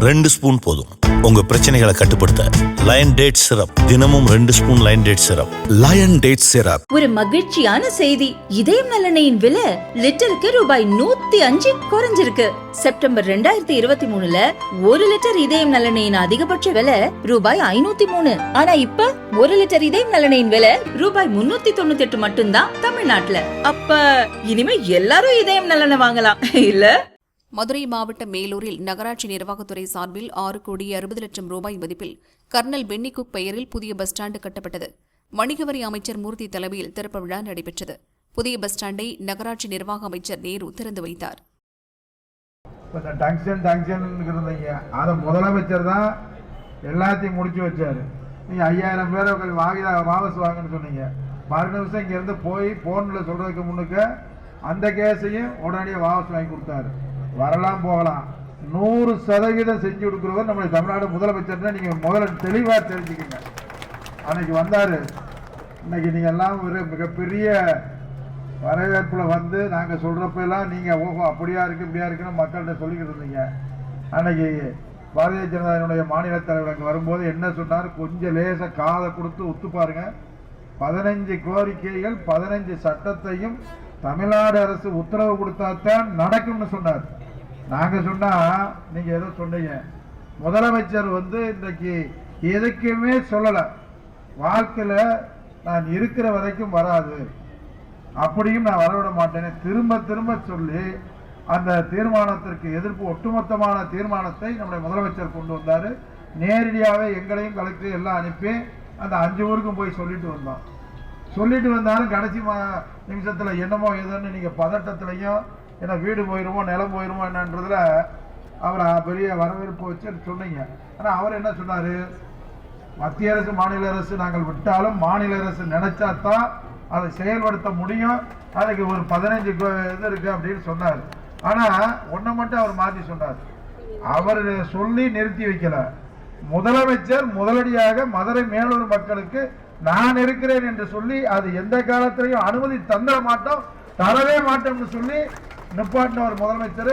2 spoon போதும் உங்க பிரச்சனைகளை கட்டுப்படுத்த. லயன் டேட் சிரப், தினமும் 2 spoon lion date syrup. Lion date syrup. ஒரு மகிழ்ச்சியான செய்தி. இதயம் நலனையின் விலை லிட்டருக்கு ரூபாய் 105 குறைஞ்சிருக்கு. செப்டம்பர் 2023ல 1 லிட்டர் இதயம் நலனையின் அதிகபட்ச விலை ரூபாய் 503. ஆனா இப்ப 1 லிட்டர் இதயம் நலனையின் விலை ரூபாய் 398 மட்டும்தான் தமிழ்நாட்டுல. அப்ப இனிமே எல்லாரும் இதயம் நலனை வாங்கலாம் இல்ல? மதுரை மாவட்டம் மேலூரில் நகராட்சி நிர்வாகத்துறை சார்பில் 6,60,00,000 ரூபாய் மதிப்பில் கர்னல் பென்னி குக் பெயரில் புதிய பஸ் ஸ்டாண்டு கட்டப்பட்டது. வணிக வரி அமைச்சர் மூர்த்தி தலைமையில் திறப்பு விழா நடைபெற்றது. புதிய பஸ் ஸ்டாண்டை நகராட்சி நிர்வாக அமைச்சர் நேரு திறந்து வைத்தார். அதை முதலமைச்சர் தான் எல்லாத்தையும் முடிச்சு வச்சாரு. நீங்க 5000 பேரை வாபஸ் வாங்கன்னு சொன்னீங்க. 12 நிமிஷம் இங்க இருந்து போய் போன்ல சொல்றதுக்கு முன்னுக்கு அந்த கேஸையும் உடனடியே வாபஸ் வாங்கி கொடுத்தாரு. வரலாம் போகலாம், 100% செஞ்சு கொடுக்குறவர் நம்முடைய தமிழ்நாடு முதலமைச்சர். நீங்க முதல்ல தெளிவா தெரிஞ்சுக்கங்க. அன்னைக்கு வந்தாரு. இன்னைக்கு நீங்க எல்லாம் ஒரு மிகப்பெரிய வரவேற்புல வந்து நாங்க சொல்றப்ப எல்லாம் நீங்க ஓஹோ அப்படியா இருக்கு இப்படியா இருக்குன்னு மக்கள்கிட்ட சொல்லிக்கிட்டு இருந்தீங்க. அன்னைக்கு பாரதிய ஜனதாவினுடைய மாநில தலைவர் அங்கே வரும்போது என்ன சொன்னார், கொஞ்சம் லேச காதை கொடுத்து ஒத்து பாருங்க. 15 கோரிக்கைகள் 15 சட்டத்தையும் தமிழ்நாடு அரசு உத்தரவு கொடுத்தாத்தான் நடக்கும்னு சொன்னார். நாங்க சொன்னா நீங்க ஏதோ சொன்னீங்க. முதலமைச்சர் வந்து இன்றைக்கு எதுக்குமே சொல்லல, வாழ்க்கையில நான் இருக்கிற வரைக்கும் வராது, அப்படியும் நான் வரவிட மாட்டேன்னு திரும்ப திரும்ப சொல்லி அந்த தீர்மானத்திற்கு எதிர்ப்பு ஒட்டுமொத்தமான தீர்மானத்தை நம்முடைய முதலமைச்சர் கொண்டு வந்தாரு. நேரடியாகவே எங்களையும் கலெக்டர் எல்லாம் அனுப்பி அந்த 5 ஊருக்கும் போய் சொல்லிட்டு வந்தோம். சொல்லிட்டு வந்தாலும் கடைசி நிமிஷத்துல என்னமோ ஏதோன்னு நீங்க பதட்டத்திலையும் ஏன்னா வீடு போயிருமோ நிலம் போயிருமோ என்னன்றதுல அவரை பெரிய வரவேற்பு வச்சு சொன்னீங்க. ஆனா அவர் என்ன சொன்னாரு, மத்திய அரசு மாநில அரசு நாங்கள் விட்டாலும் மாநில அரசு நினைச்சாதான் அதை செயல்படுத்த முடியும், அதுக்கு ஒரு 15 இது இருக்கு அப்படின்னு சொன்னார். ஆனா ஒன்ன மட்டும் அவர் மாற்றி சொன்னார். அவர் சொல்லி நிறுத்தி வைக்கல. முதலமைச்சர் முதலடியாக மதுரை மேலூர் மக்களுக்கு நான் இருக்கிறேன் என்று சொல்லி அது எந்த காலத்திலையும் அனுமதி தந்துட மாட்டோம், தரவே மாட்டோம்னு சொல்லி நிப்பாட்டின ஒரு முதலமைச்சர்.